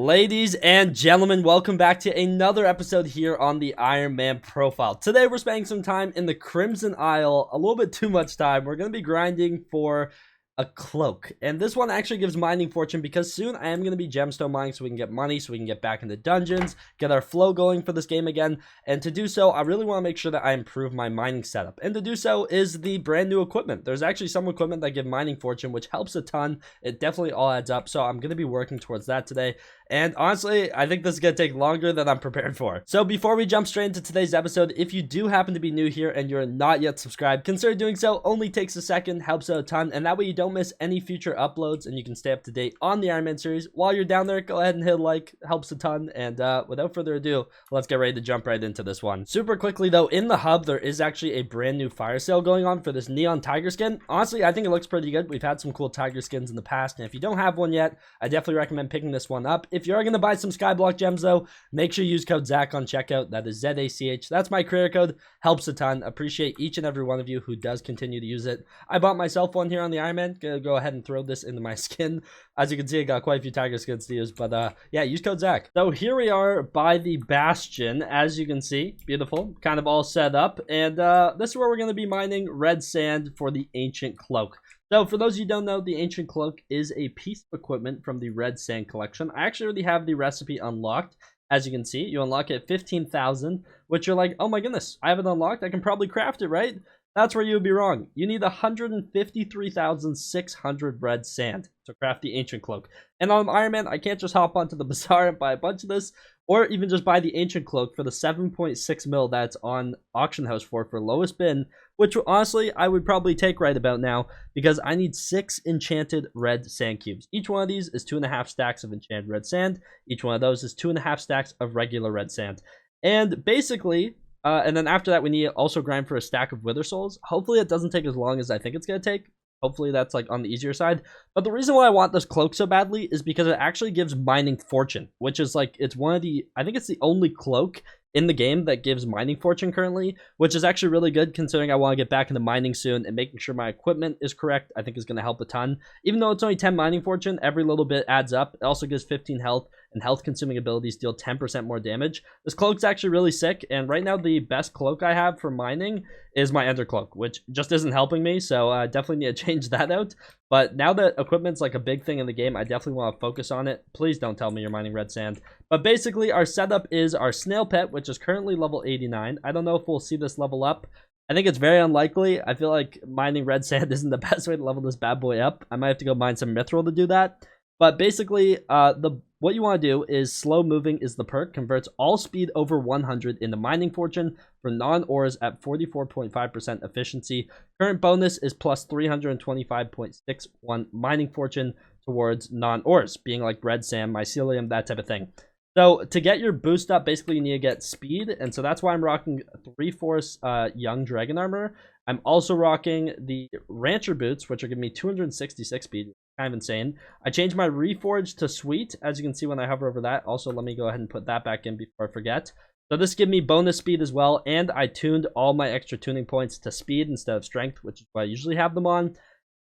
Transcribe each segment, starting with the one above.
Ladies and gentlemen, welcome back to another episode here on the Iron Man profile. Today we're spending some time in the Crimson Isle, a little bit too much time. We're going to be grinding for a cloak, and this one actually gives mining fortune because soon I am going to be gemstone mining so we can get money, so we can get back into dungeons, get our flow going for this game again. And to do so, I really want to make sure that I improve my mining setup, and to do so is the brand new equipment. There's actually some equipment that give mining fortune, which helps a ton. It definitely all adds up, so I'm going to be working towards that today. And honestly, I think this is going to take longer than I'm prepared for. So before we jump straight into today's episode, if you do happen to be new here and you're not yet subscribed, consider doing so. Only takes a second, helps out a ton, and that way you don't miss any future uploads and you can stay up to date on the Iron Man series. While you're down there, go ahead and hit like, helps a ton. And without further ado, let's get ready to jump right into this one. Super quickly though, in the hub, there is actually a brand new fire sale going on for this neon tiger skin. Honestly, I think it looks pretty good. We've had some cool tiger skins in the past, and if you don't have one yet, I definitely recommend picking this one up. If you're going to buy some Skyblock gems though, make sure you use code Zach on checkout. That is ZACH. That's my creator code. Helps a ton. Appreciate each and every one of you who does continue to use it. I bought myself one here on the Iron Man. Gonna go ahead and throw this into my skin. As you can see, I got quite a few tiger skins to use, but yeah, use code Zach. So here we are by the Bastion. As you can see, beautiful, kind of all set up, and this is where we're going to be mining red sand for the ancient cloak. So for those of you who don't know, the ancient cloak is a piece of equipment from the red sand collection. I actually already have the recipe unlocked. As you can see, you unlock it at 15,000, which you're like, oh my goodness, I have it unlocked. I can probably craft it, right? That's where you would be wrong. You need 153,600 red sand to craft the ancient cloak. And on Iron Man, I can't just hop onto the bazaar and buy a bunch of this, or even just buy the ancient cloak for the 7.6 mil that's on auction house for lowest bin, which honestly I would probably take right about now because I need 6 enchanted red sand cubes. Each one of these is 2.5 stacks of enchanted red sand. Each one of those is 2.5 stacks of regular red sand. And basically, and then after that, we need to also grind for a stack of wither souls. Hopefully it doesn't take as long as I think it's going to take. Hopefully that's like on the easier side. But the reason why I want this cloak so badly is because it actually gives mining fortune, which is like, it's one of the, I think it's the only cloak in the game that gives mining fortune currently, which is actually really good considering I want to get back into mining soon, and making sure my equipment is correct I think is going to help a ton. Even though it's only 10 mining fortune, every little bit adds up. It also gives 15 health, and health consuming abilities deal 10% more damage. This cloak's actually really sick, and right now the best cloak I have for mining is my ender cloak, which just isn't helping me, so I definitely need to change that out. But now that equipment's like a big thing in the game, I definitely want to focus on it. Please don't tell me you're mining red sand. But basically our setup is our Snail Pet, which is currently level 89. I don't know if we'll see this level up. I think it's very unlikely. I feel like mining red sand isn't the best way to level this bad boy up. I might have to go mine some mithril to do that. But basically, what you want to do is slow moving is the perk. Converts all speed over 100 into mining fortune for non-ores at 44.5% efficiency. Current bonus is plus 325.61 mining fortune towards non-ores, being like red sand, mycelium, that type of thing. So to get your boost up, basically you need to get speed, and so that's why I'm rocking 3-Force Young Dragon Armor. I'm also rocking the Rancher Boots, which are giving me 266 speed. Kind of insane. I changed my Reforge to Sweet, as you can see when I hover over that. Also, let me go ahead and put that back in before I forget. So this gives me bonus speed as well, and I tuned all my extra tuning points to speed instead of strength, which is what I usually have them on.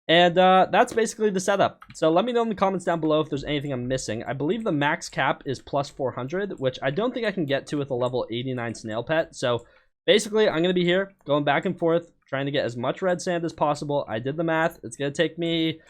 And that's basically the setup. So let me know in the comments down below if there's anything I'm missing. I believe the max cap is plus 400, which I don't think I can get to with a level 89 Snail Pet. So basically, I'm going to be here going back and forth, trying to get as much red sand as possible. I did the math. It's going to take me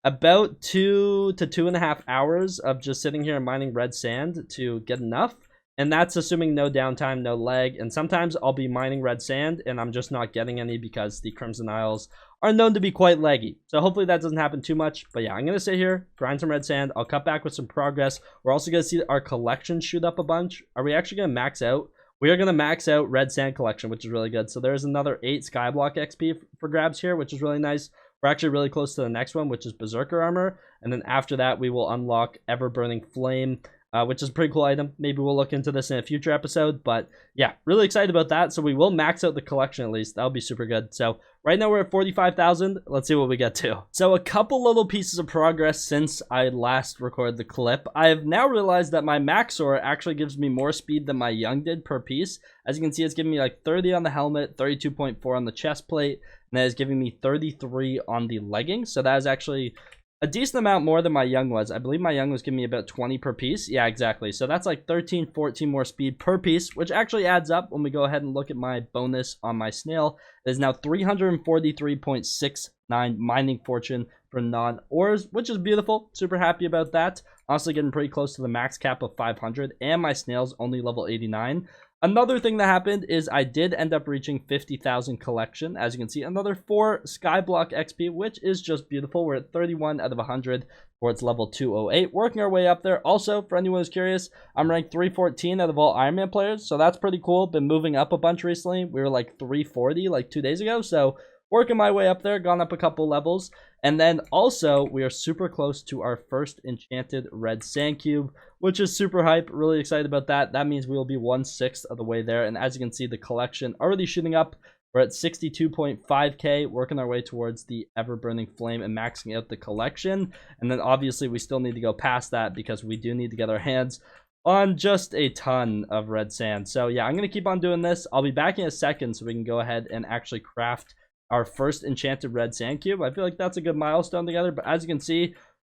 about 2 to 2.5 hours of just sitting here and mining red sand to get enough. And that's assuming no downtime, no lag. And sometimes I'll be mining red sand and I'm just not getting any because the Crimson Isles are known to be quite laggy. So hopefully that doesn't happen too much. But yeah, I'm going to sit here, grind some red sand. I'll cut back with some progress. We're also going to see our collection shoot up a bunch. Are we actually going to max out? We are going to max out red sand collection, which is really good. So there's another 8 Skyblock XP for grabs here, which is really nice. We're actually really close to the next one, which is Berserker Armor. And then after that, we will unlock Ever Burning Flame, which is a pretty cool item. Maybe we'll look into this in a future episode. But yeah, really excited about that. So we will max out the collection at least. That'll be super good. So right now we're at 45,000. Let's see what we get to. So a couple little pieces of progress since I last recorded the clip. I have now realized that my Maxor actually gives me more speed than my Young did per piece. As you can see, it's giving me like 30 on the helmet, 32.4 on the chest plate, and that is giving me 33 on the leggings. So that is actually a decent amount more than my young was. I believe my young was giving me about 20 per piece. Yeah, exactly. So that's like 13, 14 more speed per piece, which actually adds up when we go ahead and look at my bonus on my snail. It is now 343.69 mining fortune for non-ores, which is beautiful. Super happy about that. Honestly, getting pretty close to the max cap of 500, and my snail's only level 89. Another thing that happened is I did end up reaching 50,000 collection. As you can see, another 4 Skyblock XP, which is just beautiful. We're at 31 out of 100 towards level 208. Working our way up there. Also, for anyone who's curious, I'm ranked 314 out of all Ironman players, so that's pretty cool. Been moving up a bunch recently. We were like 340 like 2 days ago, so working my way up there, gone up a couple levels. And then also, we are super close to our first enchanted red sand cube, which is super hype. Really excited about that. That means we will be 1/6 of the way there. And as you can see, the collection already shooting up. We're at 62.5k, working our way towards the ever-burning flame and maxing out the collection. And then obviously, we still need to go past that because we do need to get our hands on just a ton of red sand. So yeah, I'm going to keep on doing this. I'll be back in a second so we can go ahead and actually craft our first enchanted red sand cube. I feel like that's a good milestone together, but as you can see,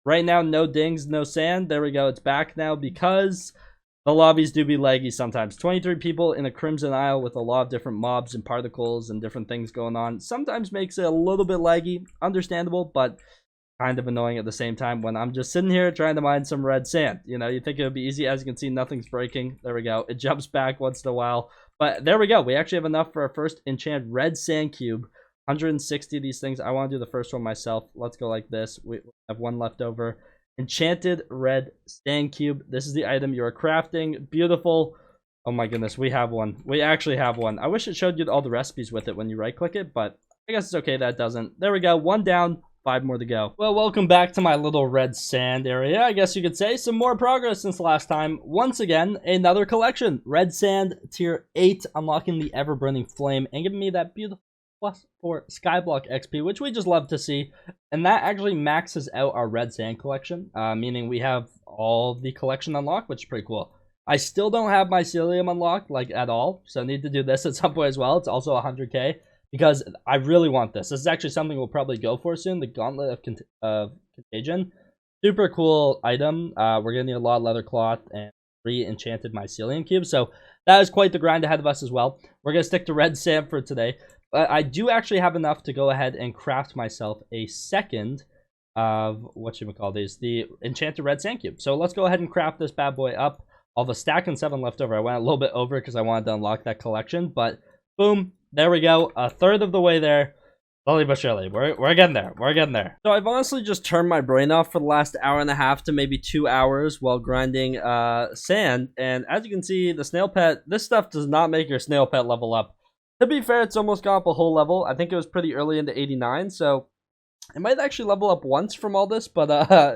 right now, no dings, no sand. There we go. It's back now because the lobbies do be laggy sometimes. 23 people in a Crimson Isle with a lot of different mobs and particles and different things going on sometimes makes it a little bit laggy. Understandable, but kind of annoying at the same time when I'm just sitting here trying to mine some red sand. You know, you think it would be easy. As you can see, nothing's breaking. There we go. It jumps back once in a while. But there we go. We actually have enough for our first enchanted red sand cube. 160 of these things. I want to do the first one myself. Let's go like this. We have one left over. Enchanted red sand cube. This is the item you are crafting. Beautiful. Oh my goodness, we have one. We actually have one. I wish it showed you all the recipes with it when you right click it, but I guess it's okay that it doesn't. There we go. One down. 5 more to go. Well, welcome back to my little red sand area. I guess you could say some more progress since last time. Once again, another collection. Red sand tier 8, unlocking the ever-burning flame and giving me that beautiful +4 Skyblock XP, which we just love to see. And that actually maxes out our red sand collection, meaning we have all the collection unlocked, which is pretty cool. I still don't have my Mycelium unlocked, like, at all, so I need to do this at some point as well. It's also 100k, because I really want this. This is actually something we'll probably go for soon, the Gauntlet of Contagion. Super cool item. We're going to need a lot of leather cloth and 3 enchanted Mycelium cubes, so that is quite the grind ahead of us as well. We're going to stick to red sand for today. I do actually have enough to go ahead and craft myself a second of, the enchanted red sand cube. So let's go ahead and craft this bad boy up. I'll have a stack and 7 left over. I went a little bit over because I wanted to unlock that collection, but boom, there we go. A third of the way there. Slowly but surely. We're getting there. We're getting there. So I've honestly just turned my brain off for the last hour and a half to maybe 2 hours while grinding sand. And as you can see, the snail pet, this stuff does not make your snail pet level up. To be fair, it's almost gone up a whole level. I think it was pretty early into 89, so it might actually level up once from all this, but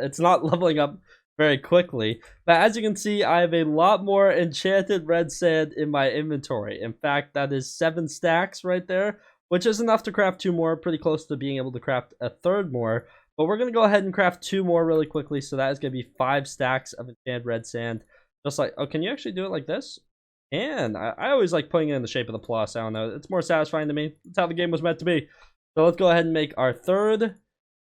it's not leveling up very quickly. But as you can see, I have a lot more enchanted red sand in my inventory. In fact, that is 7 stacks right there, which is enough to craft 2 more, pretty close to being able to craft a third more. But we're going to go ahead and craft 2 more really quickly, so that is going to be 5 stacks of enchanted red sand. Just like, oh, can you actually do it like this? And I always like putting it in the shape of the plus. I don't know. It's more satisfying to me. That's how the game was meant to be. So let's go ahead and make our third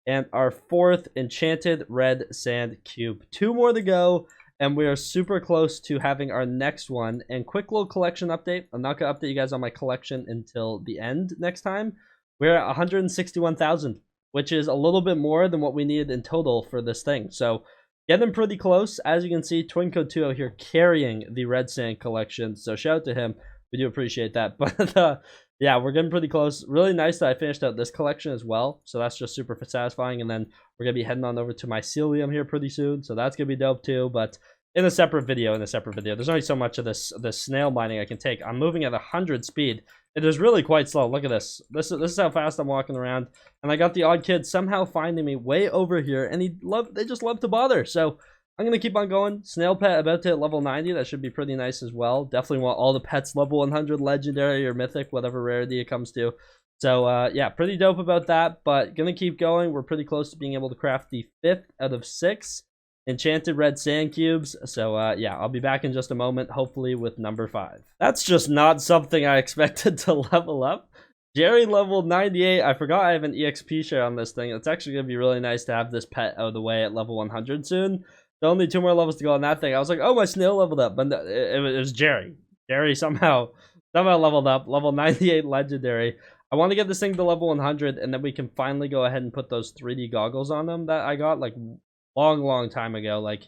and our 4th enchanted red sand cube. 2 more to go, and we are super close to having our next one. And quick little collection update. I'm not going to update you guys on my collection until the end next time. We're at 161,000, which is a little bit more than what we needed in total for this thing. So getting pretty close. As you can see, Twinco2 out here carrying the red sand collection. So shout out to him. We do appreciate that. But yeah, we're getting pretty close. Really nice that I finished out this collection as well. So that's just super satisfying. And then we're going to be heading on over to Mycelium here pretty soon. So that's going to be dope too. But in a separate video, there's only so much of this snail mining I can take. I'm moving at 100 speed. It is really quite slow. Look at this. This is how fast I'm walking around. And I got the odd kid somehow finding me way over here. And they just love to bother. So I'm going to keep on going. Snail Pet about to hit level 90. That should be pretty nice as well. Definitely want all the pets level 100 legendary or mythic, whatever rarity it comes to. So yeah, pretty dope about that. But going to keep going. We're pretty close to being able to craft the 5th out of 6 enchanted red sand cubes. So yeah, I'll be back in just a moment, hopefully with number 5. That's just not something I expected to level up. Jerry level 98. I forgot I have an EXP share on this thing. It's actually going to be really nice to have this pet out of the way at level 100 soon. There are only 2 more levels to go on that thing. I was like, oh, my snail leveled up. But it was Jerry. Jerry somehow leveled up. Level 98 legendary. I want to get this thing to level 100, and then we can finally go ahead and put those 3D goggles on them that I got like long time ago. Like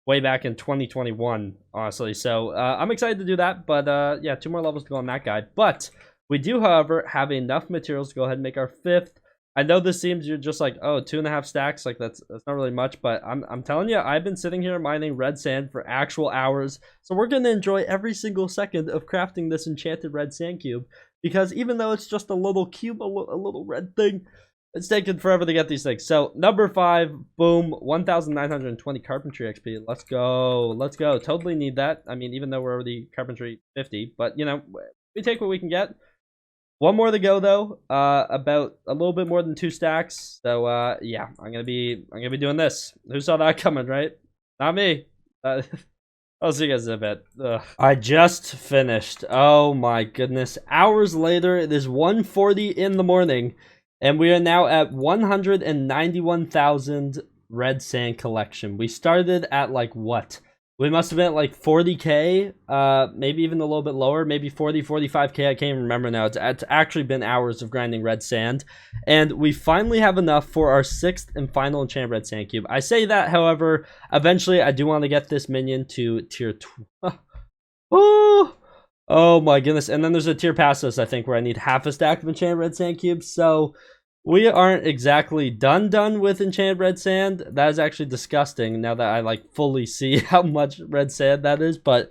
way back in 2021, honestly. So I'm excited to do that. But yeah, 2 more levels to go on that guy. But we do, however, have enough materials to go ahead and make our 5th. I know this seems you're just like, oh, 2.5 stacks, like that's not really much, but I'm telling you, I've been sitting here mining red sand for actual hours, so we're gonna enjoy every single second of crafting this enchanted red sand cube, because even though it's just a little cube, a little red thing, it's taken forever to get these things. So number 5, boom, 1,920 carpentry XP. Let's go. Totally need that. I mean, even though we're already carpentry 50, but you know, we take what we can get. 1 more to go though, about a little bit more than 2 stacks. So yeah, I'm gonna be doing this. Who saw that coming, right? Not me. I'll see you guys in a bit. Ugh. I just finished. Oh my goodness! Hours later, it is 1:40 in the morning, and we are now at 191,000 red sand collection. We started at like what? We must have been at like 40k, maybe even a little bit lower, maybe 40, 45k, I can't even remember now. It's actually been hours of grinding red sand, and we finally have enough for our 6th and final enchant red sand cube. I say that, however, eventually I do want to get this minion to tier 2. Oh my goodness, and then there's a tier past this, I think, where I need half a stack of enchant red sand cubes, so we aren't exactly done with enchanted red sand. That is actually disgusting now that I like fully see how much red sand that is. But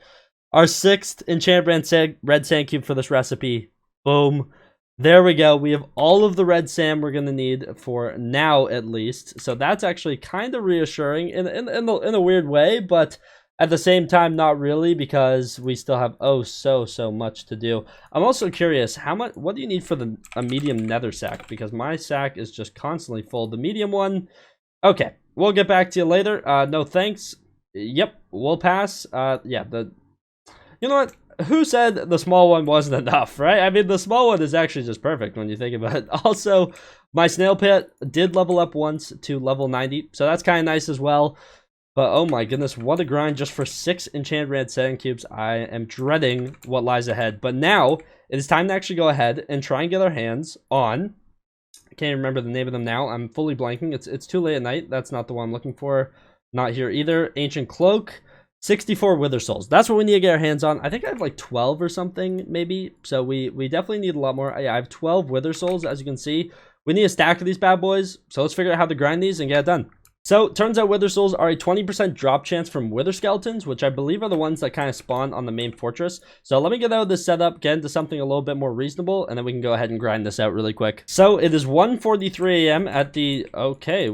our 6th enchanted red sand cube for this recipe. Boom. There we go. We have all of the red sand we're going to need for now, at least. So that's actually kind of reassuring in a weird way, but at the same time, not really, because we still have so much to do. I'm also curious, what do you need for a medium nether sack? Because my sack is just constantly full. The medium one, okay, we'll get back to you later. No thanks. Yep, we'll pass. Yeah, you know what? Who said the small one wasn't enough, right? I mean, the small one is actually just perfect when you think about it. Also, my snail pet did level up once to level 90, so that's kind of nice as well. But oh my goodness, what a grind just for 6 enchanted red sand cubes. I am dreading what lies ahead. But now, it is time to actually go ahead and try and get our hands on... I can't remember the name of them now. I'm fully blanking. It's too late at night. That's not the one I'm looking for. Not here either. Ancient Cloak. 64 Wither Souls. That's what we need to get our hands on. I think I have like 12 or something, maybe. So we definitely need a lot more. Yeah, I have 12 Wither Souls, as you can see. We need a stack of these bad boys. So let's figure out how to grind these and get it done. So, turns out Wither Souls are a 20% drop chance from Wither Skeletons, which I believe are the ones that kind of spawn on the main fortress. So, let me get out of this setup, get into something a little bit more reasonable, and then we can go ahead and grind this out really quick. So, it is 1:43 a.m. at the... Okay,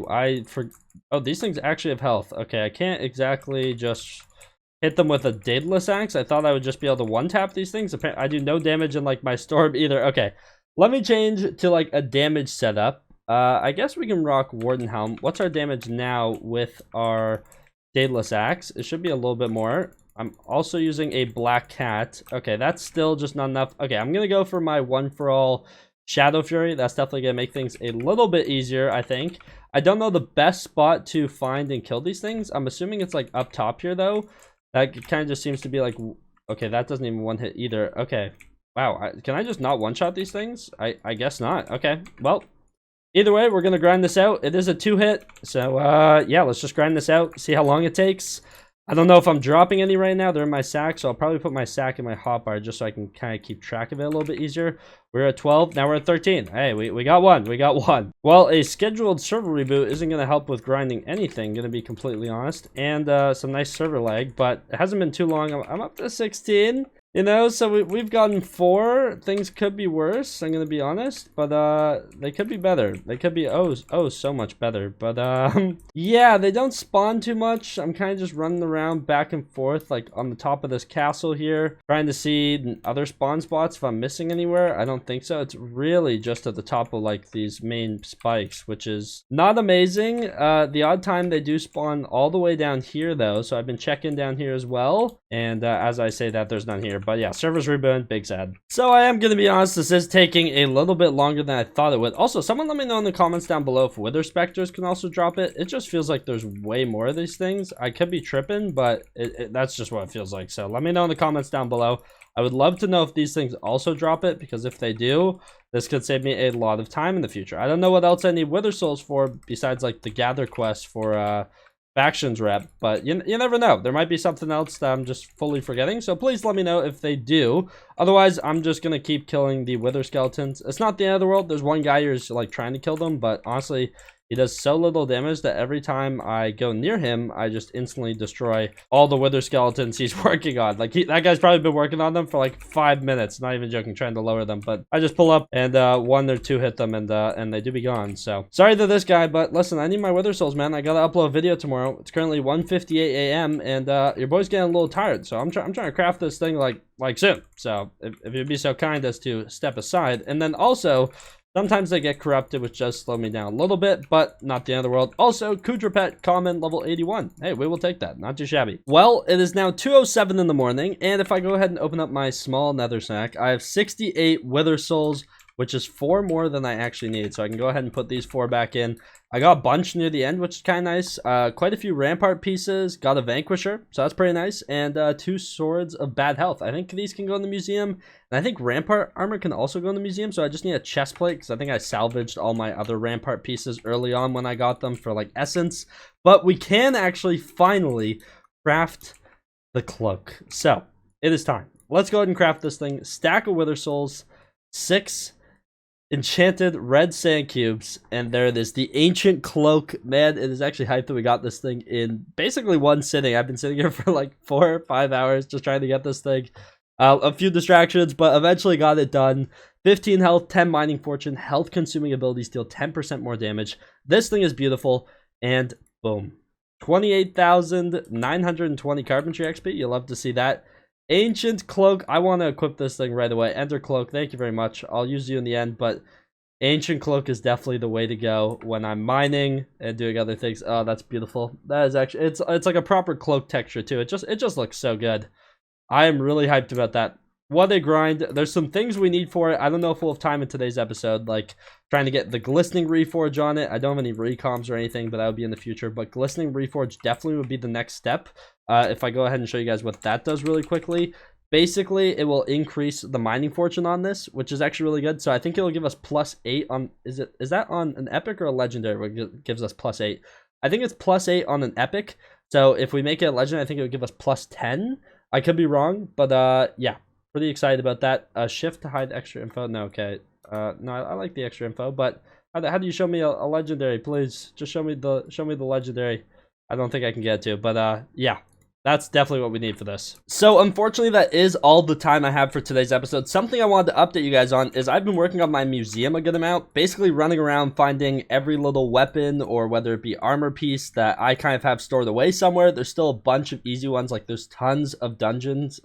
oh, these things actually have health. Okay, I can't exactly just hit them with a Daedalus Axe. I thought I would just be able to one-tap these things. Apparently, I do no damage in, like, my storm either. Okay, let me change to, like, a damage setup. I guess we can rock Warden Helm. What's our damage now with our Daedalus Axe? It should be a little bit more. I'm also using a Black Cat. Okay, that's still just not enough. Okay, I'm gonna go for my One For All Shadow Fury. That's definitely gonna make things a little bit easier, I think. I don't know the best spot to find and kill these things. I'm assuming it's like up top here though. That kind of just seems to be like... Okay, that doesn't even one hit either. Okay. Wow, can I just not one-shot these things? I guess not. Okay, well... Either way, we're going to grind this out. It is a 2-hit. So, yeah, let's just grind this out. See how long it takes. I don't know if I'm dropping any right now. They're in my sack, so I'll probably put my sack in my hotbar just so I can kind of keep track of it a little bit easier. We're at 12. Now we're at 13. Hey, we got one. We got one. Well, a scheduled server reboot isn't going to help with grinding anything, going to be completely honest. And some nice server lag, but it hasn't been too long. I'm up to 16. You know, so we've gotten 4. Things could be worse, I'm gonna be honest, but they could be better. They could be so much better. But yeah, they don't spawn too much. I'm kind of just running around back and forth, like on the top of this castle here, trying to see other spawn spots if I'm missing anywhere. I don't think so. It's really just at the top of like these main spikes, which is not amazing. The odd time they do spawn all the way down here though, so I've been checking down here as well. And as I say that, there's none here. But yeah, servers rebooting, big sad. So I am going to be honest, this is taking a little bit longer than I thought it would. Also, someone let me know in the comments down below if Wither Specters can also drop it. It just feels like there's way more of these things. I could be tripping, but that's just what it feels like. So let me know in the comments down below. I would love to know if these things also drop it, because if they do, this could save me a lot of time in the future. I don't know what else I need Wither Souls for besides like the gather quest for factions rep, but you never know. There might be something else that I'm just fully forgetting, so please let me know if they do. Otherwise, I'm just gonna keep killing the Wither skeletons. It's not the end of the world. There's one guy who's like trying to kill them, but honestly, he does so little damage that every time I go near him, I just instantly destroy all the Wither skeletons he's working on. Like, that guy's probably been working on them for like 5 minutes. Not even joking, trying to lower them. But I just pull up and 1 or 2 hit them, and they do be gone. So, sorry to this guy, but listen, I need my Wither Souls, man. I gotta upload a video tomorrow. It's currently 1:58 a.m. and your boy's getting a little tired. So I'm trying to craft this thing like soon. So if you'd be so kind as to step aside. And then also, sometimes they get corrupted, which does slow me down a little bit, but not the end of the world. Also, Pet common level 81. Hey, we will take that. Not too shabby. Well, it is now 2:07 in the morning, and if I go ahead and open up my small nether sack, I have 68 Wither Souls, which is 4 more than I actually need. So I can go ahead and put these 4 back in. I got a bunch near the end, which is kind of nice. Quite a few Rampart pieces. Got a Vanquisher, so that's pretty nice. And 2 Swords of Bad Health. I think these can go in the museum. And I think Rampart armor can also go in the museum. So I just need a chest plate, because I think I salvaged all my other Rampart pieces early on when I got them for like essence. But we can actually finally craft the cloak. So it is time. Let's go ahead and craft this thing. Stack of Wither Souls. 6 enchanted red sand cubes, and there it is, the ancient cloak. Man, it is actually hyped that we got this thing in basically one sitting. I've been sitting here for like 4 or 5 hours just trying to get this thing. A few distractions, but eventually got it done. 15 health, 10 mining fortune, health consuming abilities deal 10% more damage. This thing is beautiful, and boom, 28,920 carpentry XP. You'll love to see that. Ancient cloak. I want to equip this thing right away. Ender cloak, thank you very much. I'll use you in the end, but ancient cloak is definitely the way to go when I'm mining and doing other things. Oh, that's beautiful. That is actually, it's like a proper cloak texture too. It just looks so good. I am really hyped about that. What a grind. There's some things we need for it. I don't know if we'll have time in today's episode, like trying to get the glistening reforge on it. I don't have any recoms or anything, but that would be in the future. But glistening reforge definitely would be the next step. If I go ahead and show you guys what that does really quickly, basically it will increase the mining fortune on this, which is actually really good. So I think it'll give us +8 on, is that on an epic or a legendary where it gives us +8? I think it's +8 on an epic. So if we make it a legend, I think it would give us +10. I could be wrong, but yeah. Pretty excited about that. Shift to hide extra info. No, okay. No, I like the extra info, but how do you show me a legendary, please? Just show me the legendary. I don't think I can get to, but yeah. That's definitely what we need for this. So unfortunately, that is all the time I have for today's episode. Something I wanted to update you guys on is I've been working on my museum a good amount, basically running around finding every little weapon or whether it be armor piece that I kind of have stored away somewhere. There's still a bunch of easy ones, like there's tons of dungeons,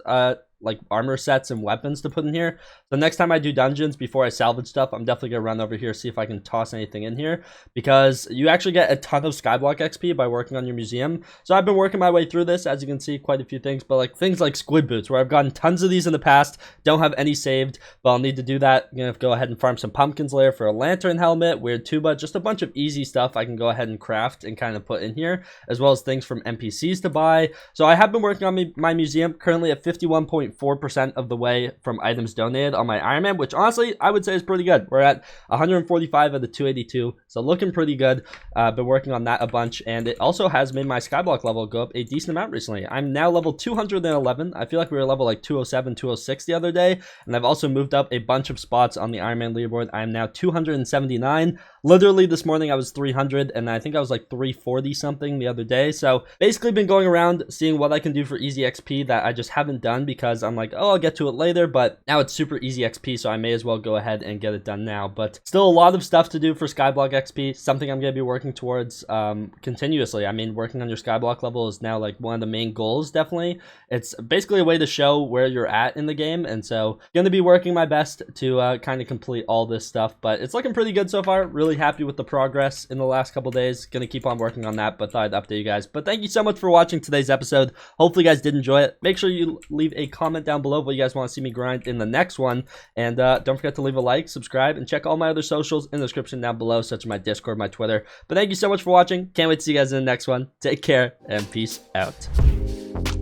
like armor sets and weapons to put in here. The next time I do dungeons, before I salvage stuff, I'm definitely gonna run over here, see if I can toss anything in here, because you actually get a ton of Skyblock XP by working on your museum. So I've been working my way through this, as you can see, quite a few things, but like things like squid boots, where I've gotten tons of these in the past, don't have any saved, but I'll need to do that. I'm gonna go ahead and farm some pumpkins later for a lantern helmet, weird tuba, just a bunch of easy stuff I can go ahead and craft and kind of put in here, as well as things from NPCs to buy. So I have been working on my museum, currently at 51.4% of the way from items donated on my Ironman, which honestly I would say is pretty good. We're at 145 of the 282, so looking pretty good. Been working on that a bunch, and it also has made my Skyblock level go up a decent amount recently. I'm now level 211. I feel like we were level like 207, 206 the other day, and I've also moved up a bunch of spots on the Ironman leaderboard. I am now 279. Literally this morning I was 300, and I think I was like 340 something the other day. So basically been going around seeing what I can do for easy XP that I just haven't done, because I'm like, oh, I'll get to it later, but now it's super easy XP, so I may as well go ahead and get it done now. But still a lot of stuff to do for Skyblock XP, something I'm going to be working towards continuously. I mean, working on your Skyblock level is now like one of the main goals, definitely. It's basically a way to show where you're at in the game, and so going to be working my best to kind of complete all this stuff, but it's looking pretty good so far. Really really happy with the progress in the last couple days. Gonna keep on working on that, but thought I'd update you guys. But thank you so much for watching today's episode. Hopefully you guys did enjoy it. Make sure you leave a comment down below what you guys want to see me grind in the next one. And don't forget to leave a like, subscribe, and check all my other socials in the description down below, such as my Discord, my Twitter. But thank you so much for watching. Can't wait to see you guys in the next one. Take care, and peace out.